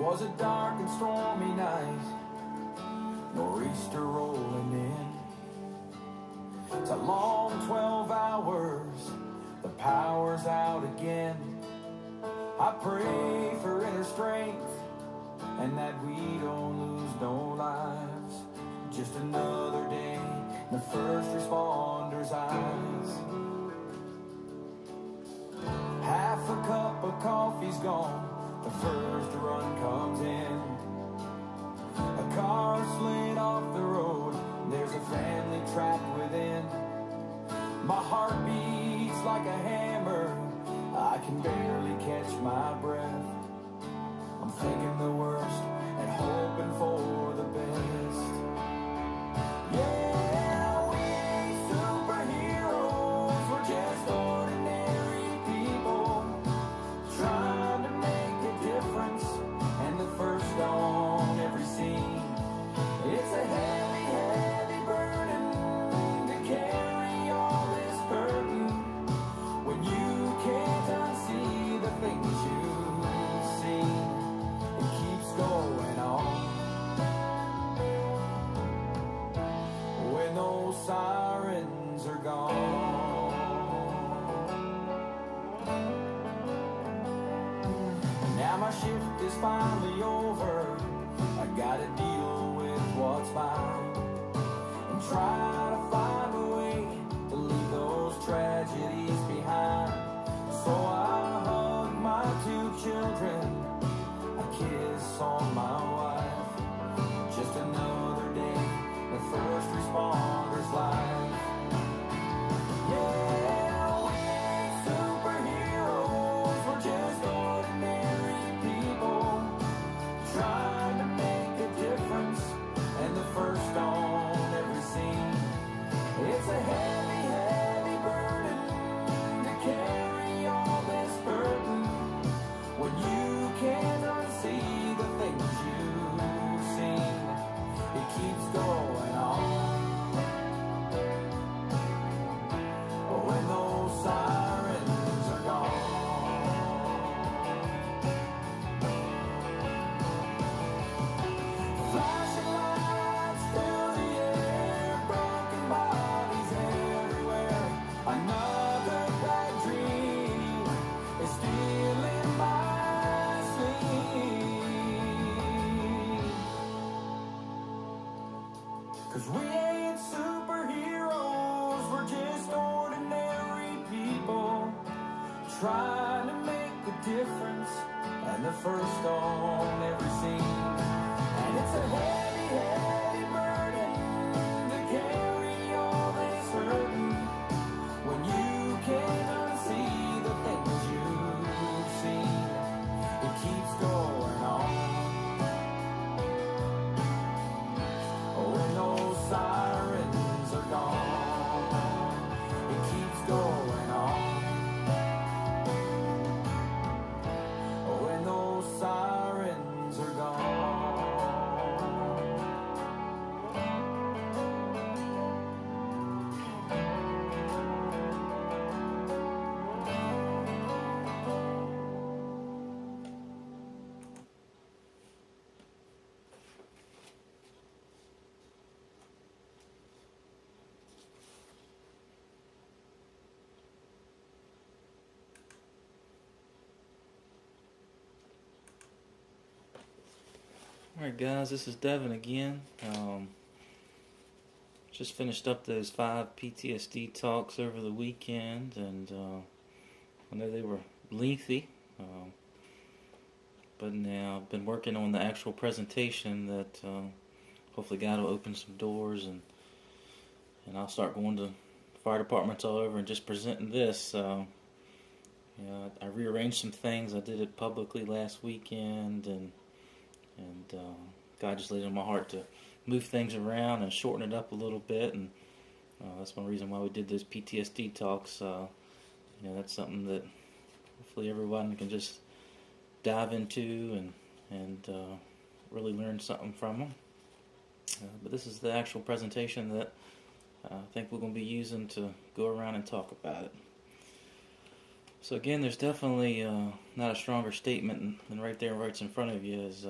was a dark and stormy night, nor'easter rolling in. It's a long 12 hours, the power's out again. I pray for inner strength and that we don't lose no lives. Just another day in the first responders' eyes. Half a cup of coffee's gone, the first run comes in. A car slid off the road, there's a family trapped within. My heart beats like a hammer, I can barely catch my breath. I'm thinking the worst and hoping for the best. Yeah, we ain't superheroes, we're just ordinary people trying to make a difference, and the first on every scene. It's a heavy, heavy burden to carry all this burden when you can't unsee the things you've seen. It keeps going on when those sirens are gone. Now my shift is finally over, I gotta deal with what's mine and try to find a way to leave those tragedies behind. So I hug my 2 children, a kiss on my wife. Just another day in the first responder's life. Yeah, we ain't superheroes, we're just ordinary people trying to make a difference, and the first on every scene. It's a heavy, heavy burden to carry all this burden when you can't unsee the things you've seen. It keeps going on when those sirens are gone. Flashing lights fill the air, broken bodies everywhere. Another bad dream is stealing my sleep. 'Cause we ain't superheroes, we're just ordinary people trying to make a difference, and the first on every scene. And it's a heavy, heavy burden to carry all this burden when you can't unsee the things you've seen. It keeps going on when those sirens are gone. It keeps going on when those sirens are gone. Alright guys, this is Devin again. Just finished up those 5 PTSD talks over the weekend, and I know they were lengthy, but now I've been working on the actual presentation that hopefully God will open some doors, and I'll start going to fire departments all over and just presenting this. I rearranged some things. I did it publicly last weekend, and God just laid it on my heart to move things around and shorten it up a little bit, and that's one reason why we did those PTSD talks. That's something that hopefully everyone can just dive into and really learn something from them. But this is the actual presentation that I think we're going to be using to go around and talk about it. So again, there's definitely not a stronger statement than right there, right in front of you. Is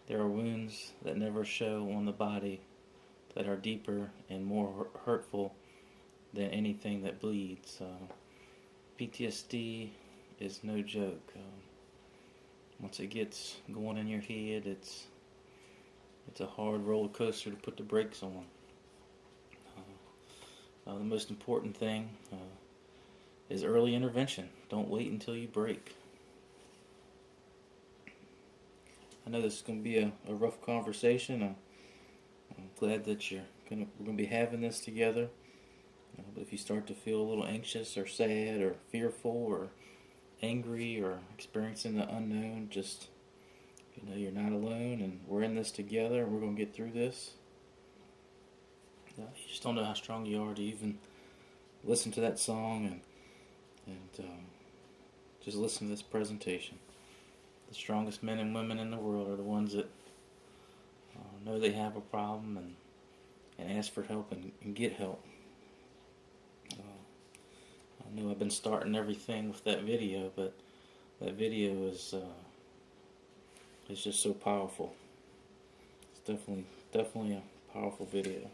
there are wounds that never show on the body that are deeper and more hurtful than anything that bleeds. PTSD is no joke. Once it gets going in your head, it's a hard roller coaster to put the brakes on. The most important thing is early intervention. Don't wait until you break. I know this is going to be a rough conversation. I'm glad that we're going to be having this together. But if you start to feel a little anxious or sad or fearful or angry or experiencing the unknown, just you're not alone, and we're in this together, and we're going to get through this. You just don't know how strong you are to even listen to that song and just listen to this presentation. The strongest men and women in the world are the ones that know they have a problem and ask for help and get help. I know I've been starting everything with that video, but that video is just so powerful. It's definitely a powerful video.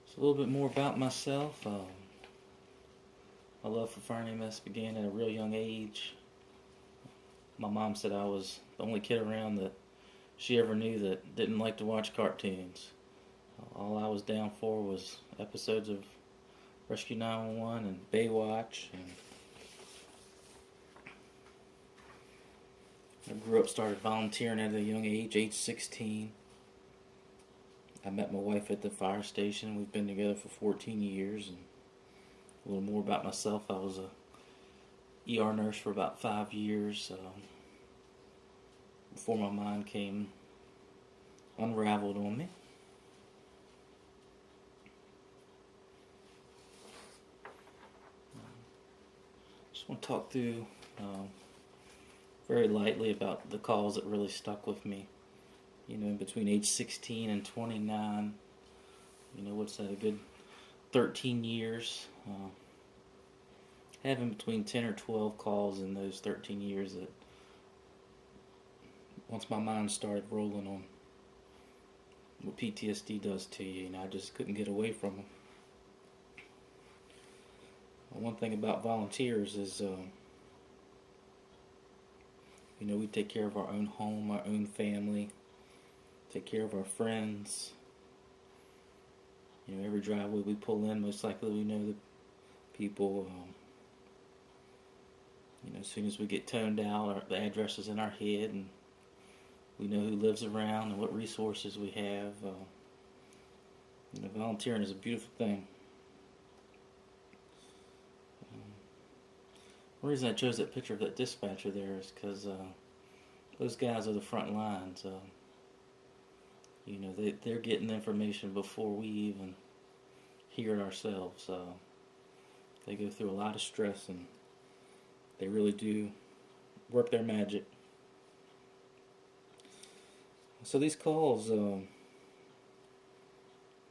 So a little bit more about myself. My love for fire and EMS began at a real young age. My mom said I was the only kid around that she ever knew that didn't like to watch cartoons. All I was down for was episodes of Rescue 911 and Baywatch. And I grew up, started volunteering at a young age 16. I met my wife at the fire station. We've been together for 14 years. And a little more about myself. I was a ER nurse for about 5 years before my mind came unraveled on me. Just want to talk through very lightly about the calls that really stuck with me. Between age 16 and 29, what's that, a good 13 years. Having between 10 or 12 calls in those 13 years that once my mind started rolling on what PTSD does to you, I just couldn't get away from them. One thing about volunteers is, we take care of our own home, our own family, take care of our friends. Every driveway we pull in, most likely we know the people. As soon as we get toned out, the address is in our head, and we know who lives around and what resources we have. Volunteering is a beautiful thing. The reason I chose that picture of that dispatcher there is because those guys are the front lines. They're getting information before we even hear it ourselves. They go through a lot of stress, and they really do work their magic. So these calls, the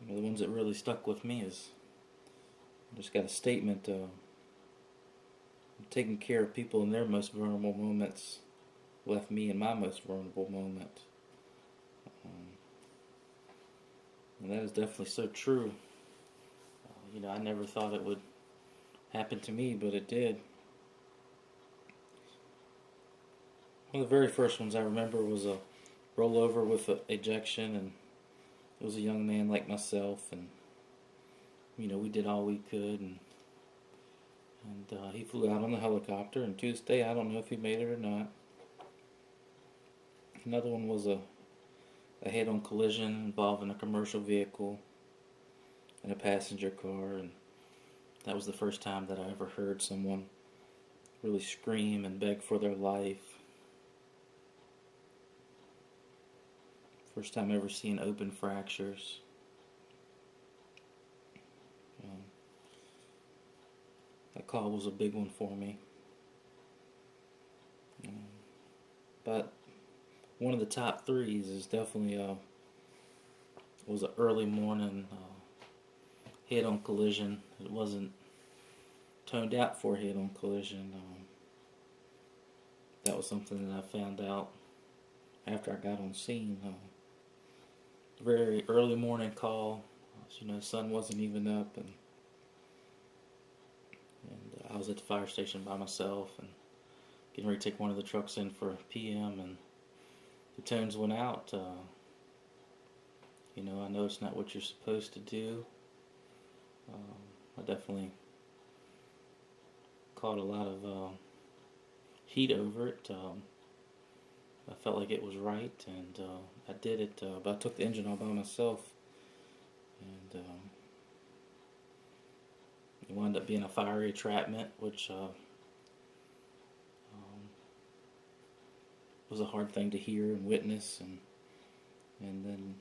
ones that really stuck with me is, I just got a statement, taking care of people in their most vulnerable moments left me in my most vulnerable moment. And that is definitely so true. I never thought it would happen to me, but it did. One of the very first ones I remember was a rollover with an ejection, and it was a young man like myself, and we did all we could, and he flew out on the helicopter, and to this day I don't know if he made it or not. Another one was a head-on collision involving a commercial vehicle and a passenger car, and that was the first time that I ever heard someone really scream and beg for their life. First time ever seeing open fractures. That call was a big one for me. But one of the top threes is definitely It was an early morning head-on collision. It wasn't toned out for a head-on collision. That was something that I found out after I got on scene. Very early morning call. The sun wasn't even up, and I was at the fire station by myself and getting ready to take one of the trucks in for PM, and the tones went out. I know it's not what you're supposed to do. I definitely caught a lot of heat over it. I felt like it was right, and I did it, but I took the engine all by myself, and it wound up being a fiery entrapment, which was a hard thing to hear and witness, and then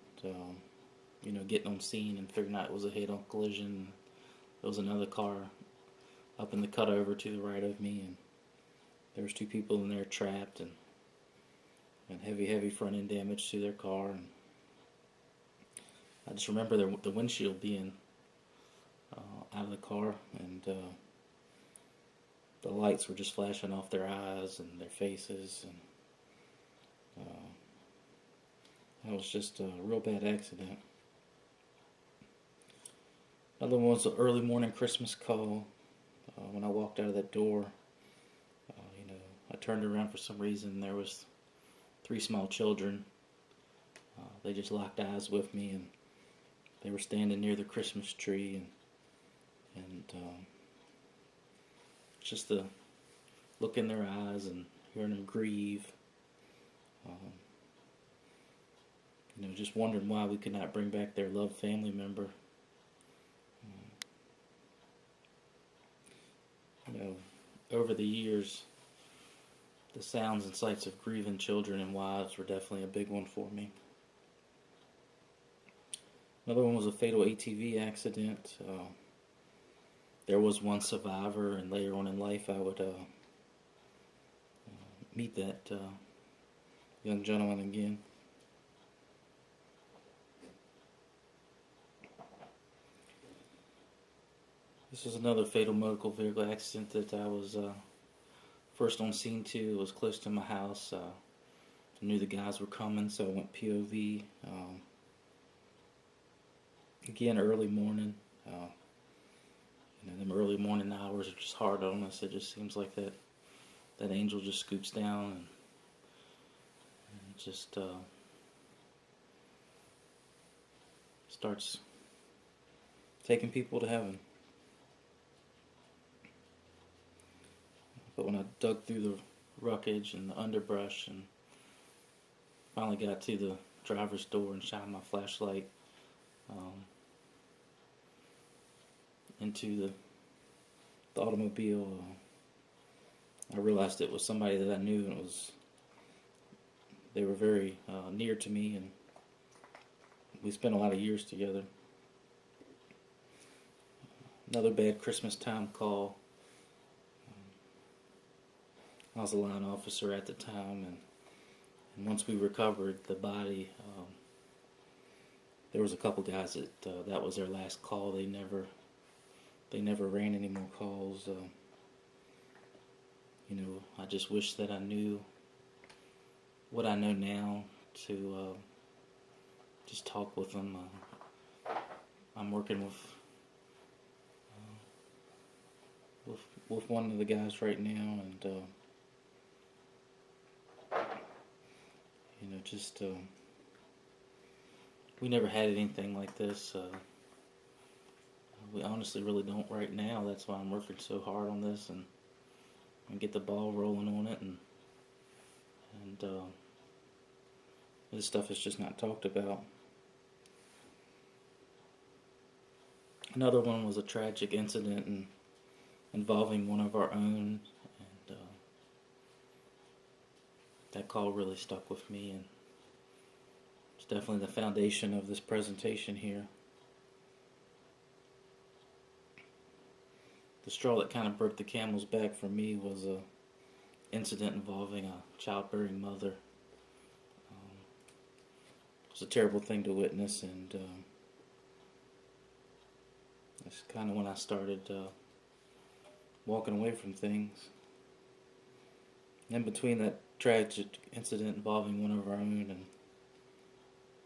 getting on scene and figuring out it was a head-on collision. There was another car up in the cutover to the right of me, and there was two people in there trapped, and heavy front end damage to their car. And I just remember the windshield being out of the car, and the lights were just flashing off their eyes and their faces, and that was just a real bad accident. Another one was an early morning Christmas call. When I walked out of that door, I turned around for some reason. There was 3 small children. They just locked eyes with me, and they were standing near the Christmas tree, and just the look in their eyes and hearing them grieve. Just wondering why we could not bring back their loved family member. Over the years, the sounds and sights of grieving children and wives were definitely a big one for me. Another one was a fatal ATV accident. There was one survivor, and later on in life I would meet that young gentleman again. This was another fatal motor vehicle accident that I was first on scene to. It was close to my house. I knew the guys were coming, so I went POV. Again, early morning. Them early morning hours are just hard on us. It just seems like that angel just scoops down and just starts taking people to heaven. But when I dug through the wreckage and the underbrush and finally got to the driver's door and shined my flashlight into the automobile, I realized it was somebody that I knew, and they were very near to me, and we spent a lot of years together. Another bad Christmas time call. I was a line officer at the time, and once we recovered the body, there was a couple guys that was their last call. They never ran any more calls. I just wish that I knew what I know now to just talk with them. I'm working with one of the guys right now, and we never had anything like this. We honestly really don't right now. That's why I'm working so hard on this and get the ball rolling on it, and this stuff is just not talked about. Another one was a tragic incident involving one of our own, and that call really stuck with me, and it's definitely the foundation of this presentation here. The straw that kind of broke the camel's back for me was a incident involving a childbearing mother. was a terrible thing to witness, and that's kind of when I started walking away from things. In between that tragic incident involving one of our own and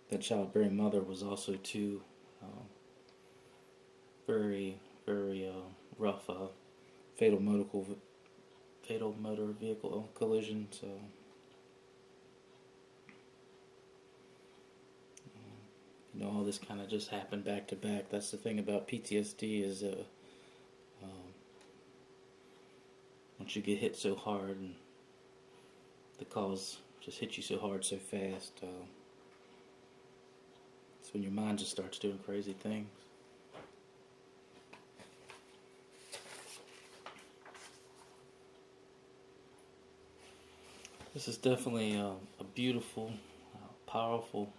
that childbearing mother was also two very, very rough fatal motor vehicle collisions. So all this kind of just happened back to back. That's the thing about PTSD is once you get hit so hard and the cause just hits you so hard so fast, that's when your mind just starts doing crazy things. This is definitely a beautiful, powerful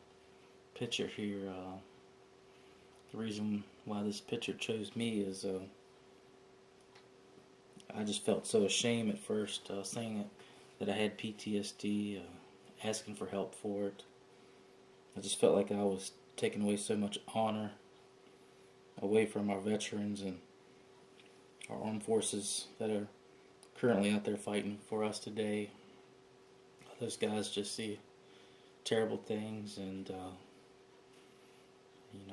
picture here. The reason why this picture chose me is I just felt so ashamed at first saying it, that I had PTSD, asking for help for it. I just felt like I was taking away so much honor away from our veterans and our armed forces that are currently out there fighting for us today. Those guys just see terrible things, and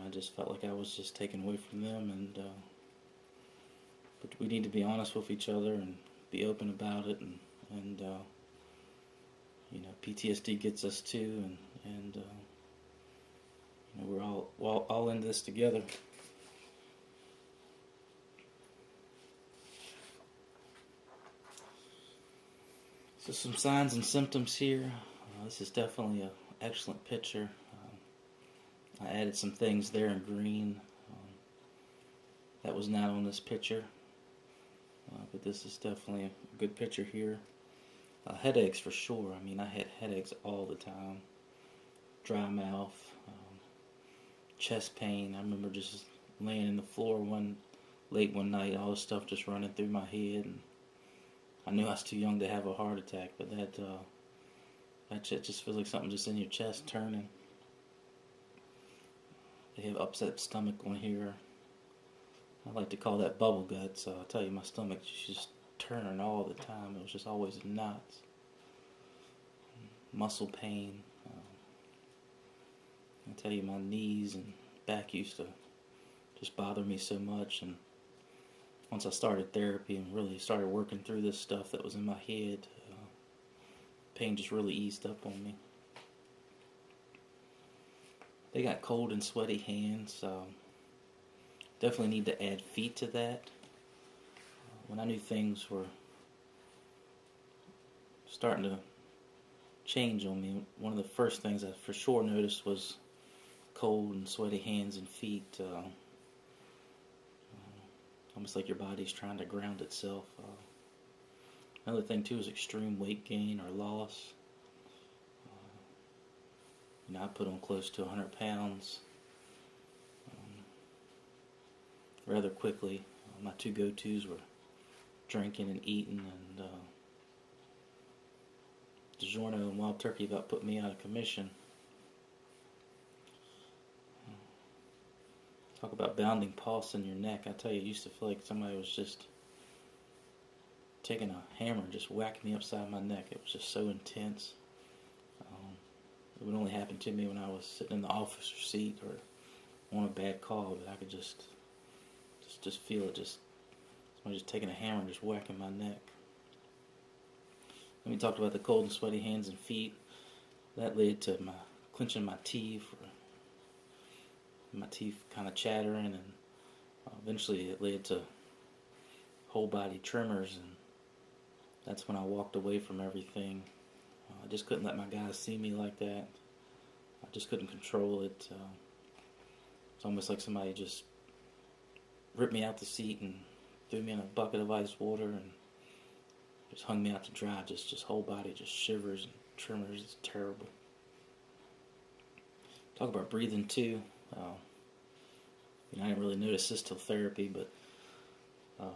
I just felt like I was just taken away from them. And but we need to be honest with each other and be open about it. And PTSD gets us too, and we're all in this together. So some signs and symptoms here. This is definitely an excellent picture. I added some things there in green that was not on this picture, but this is definitely a good picture here. Headaches for sure. I mean, I had headaches all the time. Dry mouth, chest pain. I remember just laying in the floor late one night, all this stuff just running through my head, and I knew I was too young to have a heart attack, but that just feels like something just in your chest turning. They have upset stomach on here. I like to call that bubble gut, so I tell you, my stomach just turning all the time. It was just always in knots. Muscle pain. I tell you, my knees and back used to just bother me so much, and once I started therapy and really started working through this stuff that was in my head, pain just really eased up on me. They got cold and sweaty hands. Definitely need to add feet to that. When I knew things were starting to change on me, one of the first things I for sure noticed was cold and sweaty hands and feet. Almost like your body's trying to ground itself. Another thing too is extreme weight gain or loss. I put on close to 100 pounds rather quickly. My two go-tos were drinking and eating, and DiGiorno and Wild Turkey about put me out of commission. Talk about bounding pulse in your neck. I tell you, it used to feel like somebody was just taking a hammer and just whacking me upside my neck. It was just so intense. It would only happen to me when I was sitting in the officer seat or on a bad call, but I could just feel it, just somebody just taking a hammer and just whacking my neck. Then we talked about the cold and sweaty hands and feet. That led to my clenching my teeth, or my teeth kind of chattering, and eventually it led to whole body tremors, and that's when I walked away from everything. I just couldn't let my guys see me like that. I just couldn't control it. It's almost like somebody just ripped me out the seat and threw me in a bucket of ice water and just hung me out to dry. Just whole body just shivers and tremors. It's terrible. Talk about breathing too. I didn't really notice this till therapy, but the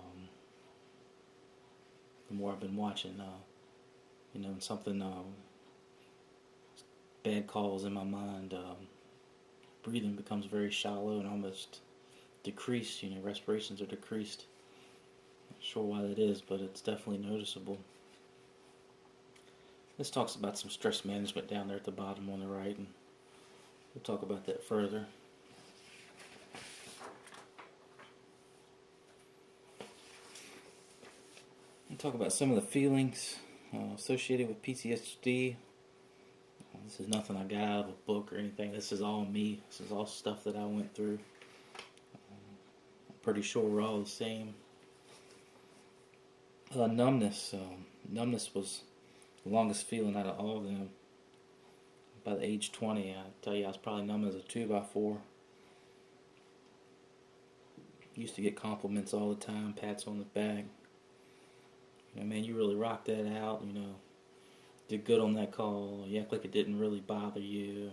more I've been watching, and something bad calls in my mind, breathing becomes very shallow and almost decreased. Respirations are decreased. Not sure why that is, but it's definitely noticeable. This talks about some stress management down there at the bottom on the right, and we'll talk about that further. We'll talk about some of the feelings associated with PTSD. This is nothing I got out of a book or anything. This is all me. This is all stuff that I went through. I'm pretty sure we're all the same. Numbness. Numbness was the longest feeling out of all of them. By the age 20, I tell you, I was probably numb as a 2x4. Used to get compliments all the time, pats on the back. Man, you really rocked that out. Did good on that call. You act like it didn't really bother you.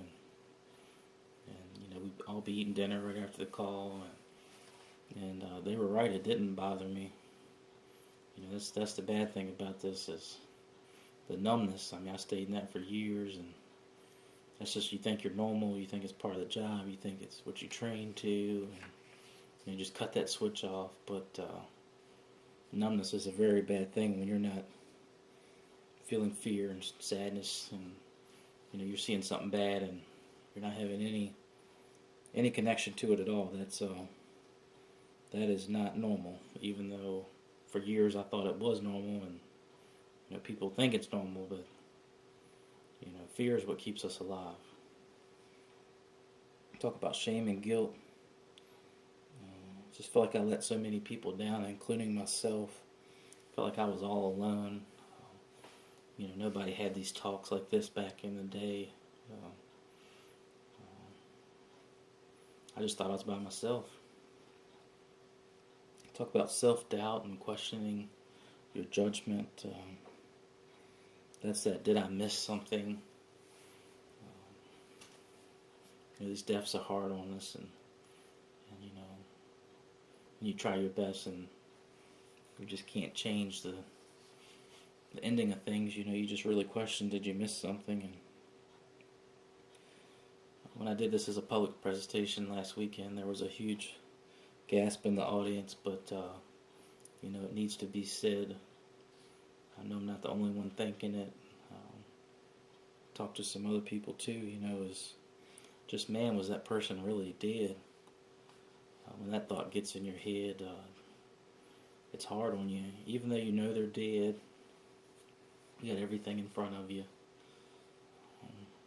And we'd all be eating dinner right after the call. And they were right, it didn't bother me. That's the bad thing about this is the numbness. I stayed in that for years, and that's just, you think you're normal, you think it's part of the job, you think it's what you train to, and you just cut that switch off. But numbness is a very bad thing when you're not feeling fear and sadness, and you're seeing something bad and you're not having any connection to it at all. That is not normal, even though for years I thought it was normal, and people think it's normal, but fear is what keeps us alive. Talk about shame and guilt. Just felt like I let so many people down, including myself. Felt like I was all alone. Nobody had these talks like this back in the day. I just thought I was by myself. Talk about self-doubt and questioning your judgment. That's that, did I miss something? These deaths are hard on us, and you try your best, and you just can't change the ending of things. You just really question, did you miss something? And when I did this as a public presentation last weekend, there was a huge gasp in the audience, but it needs to be said. I know I'm not the only one thinking it. Talked to some other people too. Is just, man, was that person really dead? When that thought gets in your head, it's hard on you. Even though you know they're dead, you got everything in front of you.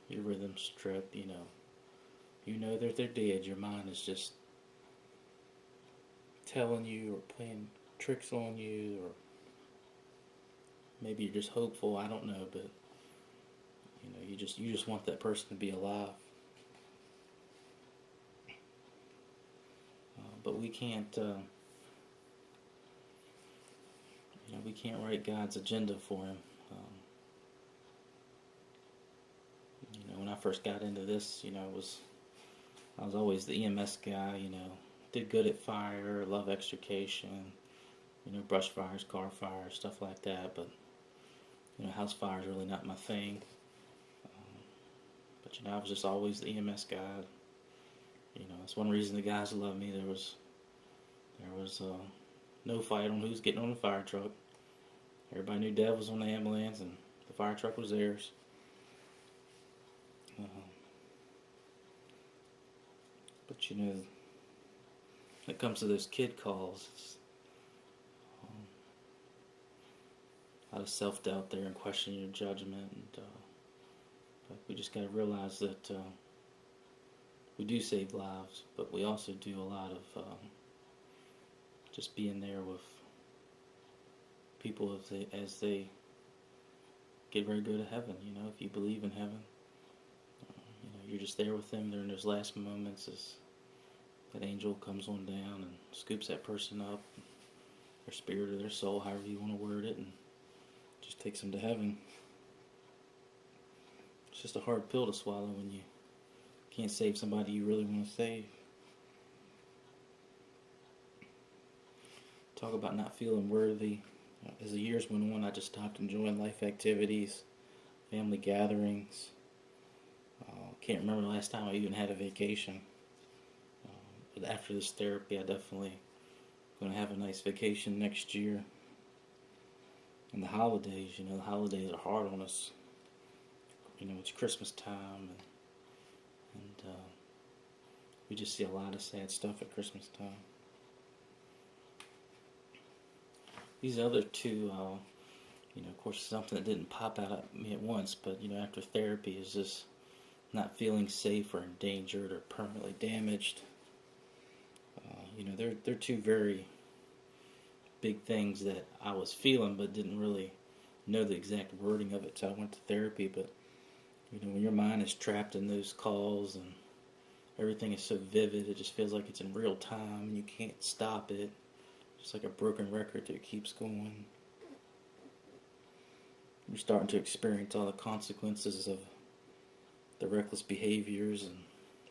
Your rhythm's stripped, you know that they're dead. Your mind is just telling you or playing tricks on you, or maybe you're just hopeful. I don't know, but you just want that person to be alive. But we can't. We can't write God's agenda for him. When I first got into this, I was always the EMS guy. Did good at fire, love extrication, brush fires, car fires, stuff like that. But house fire is really not my thing. But I was just always the EMS guy. That's one reason the guys love me. There was no fight on who's getting on the fire truck. Everybody knew Dev was on the ambulance and the fire truck was theirs. But when it comes to those kid calls, it's a lot of self-doubt there and questioning your judgment. And but we just got to realize that we do save lives, but we also do a lot of just being there with people as they get ready to go to heaven. If you believe in heaven, you're just there with them during those last moments as that angel comes on down and scoops that person up, their spirit or their soul, however you want to word it, and just takes them to heaven. It's just a hard pill to swallow when you can't save somebody you really want to save. Talk about not feeling worthy. As the years went on, I just stopped enjoying life activities, family gatherings. Can't remember the last time I even had a vacation. after this therapy, I definitely going to have a nice vacation next year. And the holidays, the holidays are hard on us. It's Christmas time, and we just see a lot of sad stuff at Christmas time. These other two, of course, something that didn't pop out at me at once, but, after therapy is just not feeling safe or endangered or permanently damaged. They're two very big things that I was feeling but didn't really know the exact wording of it, so I went to therapy. But, when your mind is trapped in those calls and everything is so vivid, it just feels like it's in real time and you can't stop it. Just like a broken record that keeps going. You're starting to experience all the consequences of the reckless behaviors, and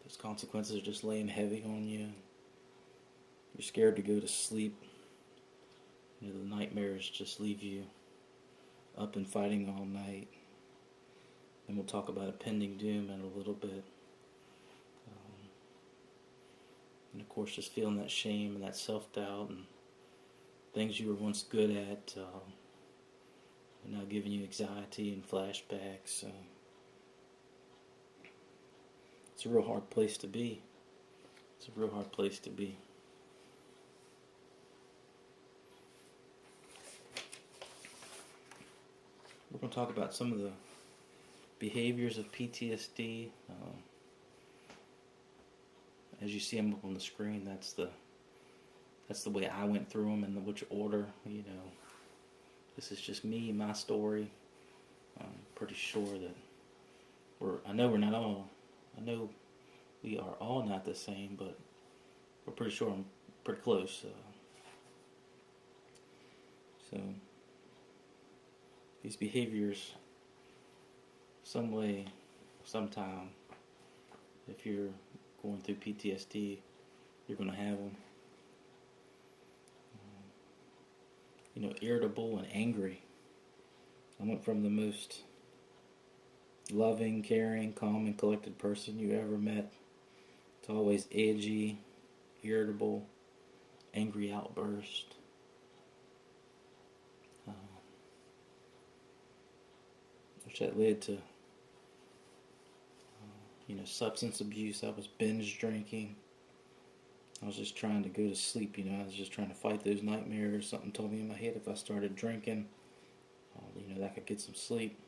those consequences are just laying heavy on you. You're scared to go to sleep. The nightmares just leave you up and fighting all night. And we'll talk about impending doom in a little bit. And of course, just feeling that shame and that self-doubt and things you were once good at are now giving you anxiety and flashbacks. It's a real hard place to be. It's a real hard place to be. We're going to talk about some of the behaviors of PTSD. As you see them up on the screen, that's the way I went through them and which order. This is just me, my story. I'm pretty sure that I know we are all not the same, but we're pretty sure I'm pretty close. So these behaviors, some way, sometime, if you're going through PTSD, you're going to have them. Irritable and angry. I went from the most loving, caring, calm, and collected person you ever met to always edgy, irritable, angry outburst. Which that led to, substance abuse. I was binge drinking. I was just trying to go to sleep, I was just trying to fight those nightmares. Something told me in my head if I started drinking, that I could get some sleep.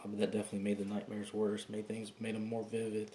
But that definitely made the nightmares worse, made them more vivid.